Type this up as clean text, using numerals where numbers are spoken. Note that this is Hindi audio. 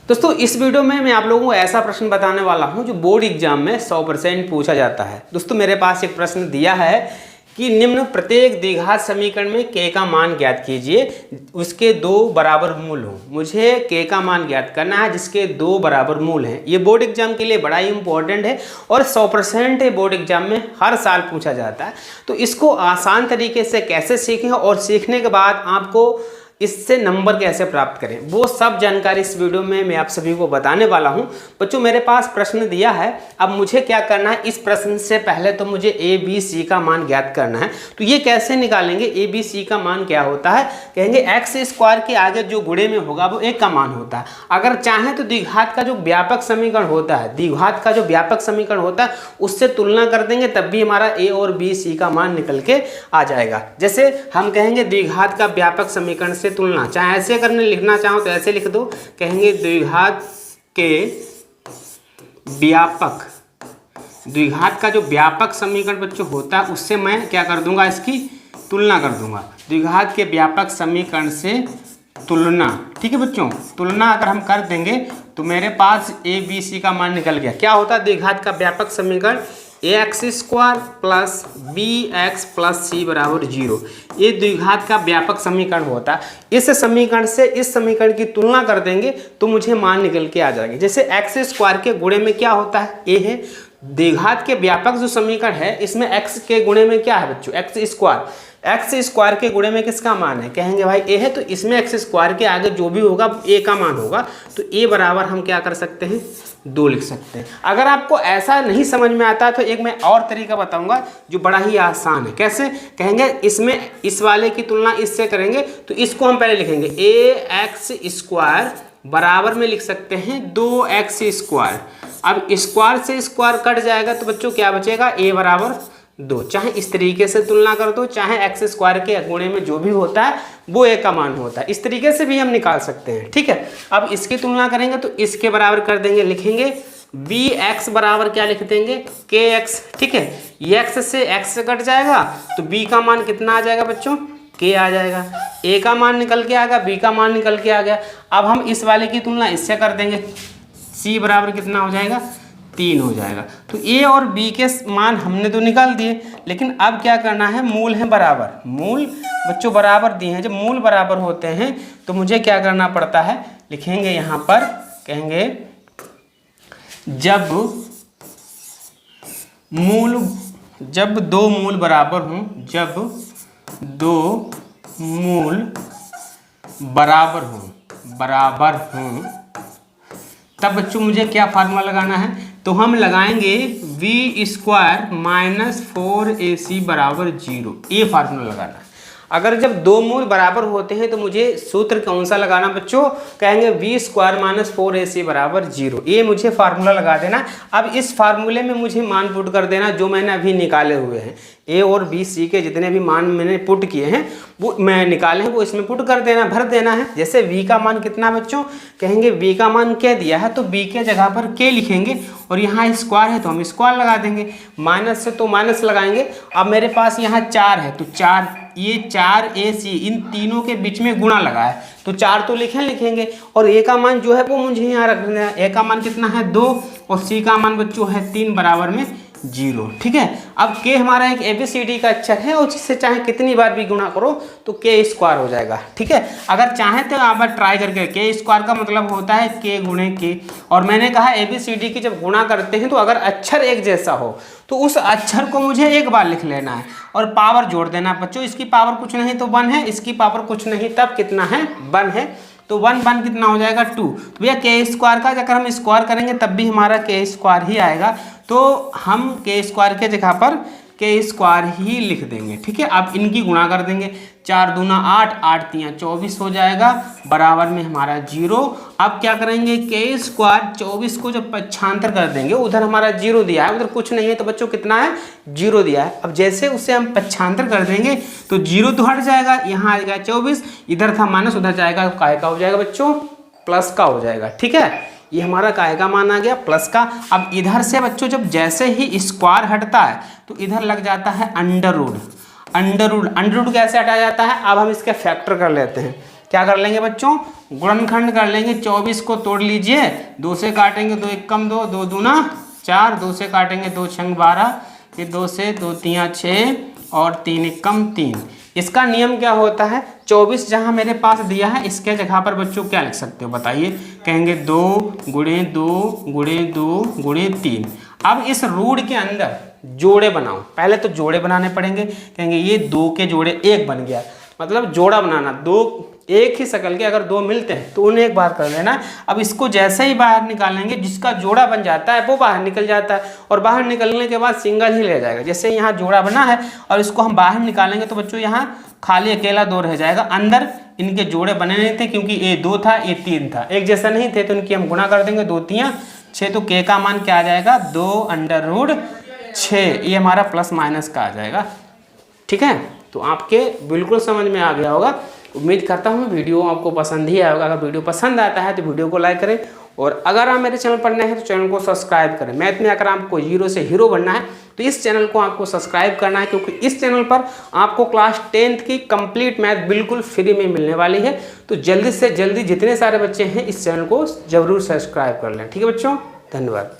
दोस्तों इस वीडियो में मैं आप लोगों को ऐसा प्रश्न बताने वाला हूं जो बोर्ड एग्जाम में 100% पूछा जाता है। दोस्तों मेरे पास एक प्रश्न दिया है कि निम्न प्रत्येक द्विघात समीकरण में k का मान ज्ञात कीजिए, उसके दो बराबर मूल हो। मुझे k का मान ज्ञात करना है जिसके दो बराबर मूल हैं। ये बोर्ड एग्जाम के लिए बड़ा ही इंपॉर्टेंट है और 100% बोर्ड एग्जाम में हर साल पूछा जाता है। तो इसको आसान तरीके से कैसे सीखें और सीखने के बाद आपको इससे नंबर कैसे प्राप्त करें, वो सब जानकारी इस वीडियो में मैं आप सभी को बताने वाला हूं। बच्चों मेरे पास प्रश्न दिया है, अब मुझे क्या करना है, इस प्रश्न से पहले तो मुझे ए बी सी का मान ज्ञात करना है। तो ये कैसे निकालेंगे, ए बी सी का मान क्या होता है, कहेंगे एक्स स्क्वायर के आगे जो गुणे में होगा वो एक का मान होता है। अगर चाहें तो द्विघात का जो व्यापक समीकरण होता है, द्विघात का जो व्यापक समीकरण होता है उससे तुलना कर देंगे, तब भी हमारा ए और बी सी का मान निकल के आ जाएगा। जैसे हम कहेंगे द्विघात का व्यापक समीकरण से तुलना, चाहे ऐसे करने लिखना चाहो तो ऐसे लिख दो, कहेंगे द्विघात का जो व्यापक समीकरण बच्चों होता है उससे मैं क्या कर दूंगा, इसकी तुलना कर दूंगा। द्विघात के व्यापक समीकरण से तुलना, ठीक है बच्चों। तुलना अगर हम कर देंगे तो मेरे पास ए बी सी का मान निकल गया। क्या होता है द्विघात का व्यापक समीकरण, a x square plus b x plus c बराबर 0। ये द्विघात का व्यापक समीकरण होता है। इस समीकरण से इस समीकरण की तुलना कर देंगे तो मुझे मान निकल के आ जाएंगे। जैसे एक्स स्क्वायर के गुणे में क्या होता है, ए है। द्विघात के व्यापक जो समीकरण है इसमें एक्स के गुणे में क्या है बच्चों, एक्स स्क्वायर के गुणे में किसका मान है, कहेंगे भाई ए है, तो इसमें एक्स स्क्वायर के आगे जो भी होगा ए का मान होगा। तो ए बराबर हम क्या कर सकते हैं, 2 लिख सकते हैं। अगर आपको ऐसा नहीं समझ में आता तो एक मैं और तरीका बताऊंगा जो बड़ा ही आसान है। कैसे, कहेंगे इसमें इस वाले की तुलना इससे करेंगे तो इसको हम पहले लिखेंगे ए एक्स स्क्वायर बराबर में लिख सकते हैं 2x स्क्वायर। अब स्क्वायर से स्क्वायर कट जाएगा तो बच्चों क्या बचेगा, a बराबर 2। चाहे इस तरीके से तुलना कर दो, चाहे एक्स स्क्वायर के गुणे में जो भी होता है वो a का मान होता है, इस तरीके से भी हम निकाल सकते हैं, ठीक है। अब इसकी तुलना करेंगे तो इसके बराबर कर देंगे, लिखेंगे bx बराबर क्या लिख देंगे, kx, ठीक है। x से x से कट जाएगा तो b का मान कितना आ जाएगा बच्चों, k आ जाएगा। a का मान निकल के आ गया, b का मान निकल के आ गया। अब हम इस वाले की तुलना इससे कर देंगे, c बराबर कितना हो जाएगा, 3 हो जाएगा। तो a और b के मान हमने तो निकाल दिए, लेकिन अब क्या करना है, मूल है बराबर, मूल बच्चों बराबर दिए हैं। जब मूल बराबर होते हैं तो मुझे क्या करना पड़ता है, लिखेंगे यहाँ पर, कहेंगे जब दो मूल बराबर हों, जब दो मूल बराबर हों तब बच्चों मुझे क्या फार्मूला लगाना है, तो हम लगाएंगे v स्क्वायर माइनस 4ac बराबर 0। ये फार्मूला लगाना है। अगर जब दो मूल बराबर होते हैं तो मुझे सूत्र कौन सा लगाना बच्चों, कहेंगे v स्क्वायर माइनस 4ac बराबर 0। ये मुझे फार्मूला लगा देना। अब इस फार्मूले में मुझे मान पुट कर देना जो मैंने अभी निकाले हुए हैं, a और b c के जितने भी मान मैंने पुट किए हैं वो मैं निकाले हैं वो इसमें पुट कर देना, भर देना है। जैसे v का मान कितना बच्चों, कहेंगे v का मान क्या दिया है तो b के जगह पर k लिखेंगे और यहाँ स्क्वायर है तो हम स्क्वायर लगा देंगे, माइनस से तो माइनस लगाएंगे। अब मेरे पास यहाँ 4 है तो 4, ये 4ac इन तीनों के बीच में गुणा लगा है तो 4 तो लिखेंगे और a का मान जो है वो मुझे यहाँ रख देना है। a का मान कितना है 2 और c का मान बच्चों है 3 बराबर में 0, ठीक है। अब k हमारा एक ABCD का अक्षर है और जिससे चाहे कितनी बार भी गुणा करो तो k स्क्वायर हो जाएगा, ठीक है। अगर चाहें तो आप ट्राई करके, k स्क्वायर का मतलब होता है k गुणे k, और मैंने कहा ABCD की जब गुणा करते हैं तो अगर अक्षर एक जैसा हो तो उस अक्षर को मुझे एक बार लिख लेना है और पावर जोड़ देना है बच्चों। इसकी पावर कुछ नहीं तो 1 है, इसकी पावर कुछ नहीं तब कितना है, 1 है, तो 1 कितना हो जाएगा 2। तो भैया के स्क्वायर का अगर हम स्क्वायर करेंगे तब भी हमारा के स्क्वायर ही आएगा, तो हम के स्क्वायर के जगह पर के स्क्वायर ही लिख देंगे, ठीक है। अब इनकी गुणा कर देंगे, 4 दूना 8, 8 तियाँ 24 हो जाएगा, बराबर में हमारा 0। अब क्या करेंगे, के स्क्वायर 24 को जब पक्षांतर कर देंगे, उधर हमारा 0 दिया है, उधर कुछ नहीं है तो बच्चों कितना है, 0 दिया है। अब जैसे उसे हम पक्षांतर कर देंगे तो 0 तो हट जाएगा, यहाँ आएगा 24, इधर था माइनस उधर जाएगा, काय का हो जाएगा बच्चों, प्लस का हो जाएगा, ठीक है। ये हमारा काय का मान आ गया, प्लस का। अब इधर से बच्चों जब जैसे ही स्क्वायर हटता है तो इधर लग जाता है अंडर रूट। अंडर रूट कैसे हटाया जाता है, अब हम इसके फैक्टर कर लेते हैं। क्या कर लेंगे बच्चों, गुणनखंड कर लेंगे। 24 को तोड़ लीजिए, 2 से काटेंगे 2 1 कम 2, 2 दूना 4, 2 से काटेंगे 2 छंग 12, फिर 2 से 2 3 6 और 3 1 कम 3। इसका नियम क्या होता है, 24 जहाँ मेरे पास दिया है इसके जगह पर बच्चों क्या लिख सकते हो बताइए, कहेंगे 2 गुणे 2 गुणे 2 गुणे 3। अब इस रूट के अंदर जोड़े बनाओ, पहले तो जोड़े बनाने पड़ेंगे। कहेंगे ये 2 के जोड़े 1 बन गया, मतलब जोड़ा बनाना, 2 एक ही शकल के अगर 2 मिलते हैं तो उन्हें एक बार कर लेना। अब इसको जैसे ही बाहर निकालेंगे, जिसका जोड़ा बन जाता है वो बाहर निकल जाता है, और बाहर निकलने के बाद सिंगल ही रह जाएगा। जैसे यहाँ जोड़ा बना है और इसको हम बाहर निकालेंगे तो बच्चों यहाँ खाली अकेला 2 रह जाएगा। अंदर इनके जोड़े बने नहीं थे क्योंकि ये 2 था ये 3 था, एक जैसा नहीं थे, तो इनकी हम गुणा कर देंगे, 2 3 6, तो के का मान क्या आ जाएगा, 2√6। ये हमारा प्लस माइनस का आ जाएगा। ठीक है, तो आपके बिल्कुल समझ में आ गया होगा। उम्मीद करता हूँ वीडियो आपको पसंद ही आया होगा। अगर वीडियो पसंद आता है तो वीडियो को लाइक करें, और अगर आप मेरे चैनल पर नए हैं तो चैनल को सब्सक्राइब करें। मैथ में अगर आपको 0 से हीरो बनना है तो इस चैनल को आपको सब्सक्राइब करना है, क्योंकि इस चैनल पर आपको क्लास 10th की कंप्लीट मैथ बिल्कुल फ्री में मिलने वाली है। तो जल्दी से जल्दी जितने सारे बच्चे हैं इस चैनल को जरूर सब्सक्राइब कर लें। ठीक है बच्चों, धन्यवाद।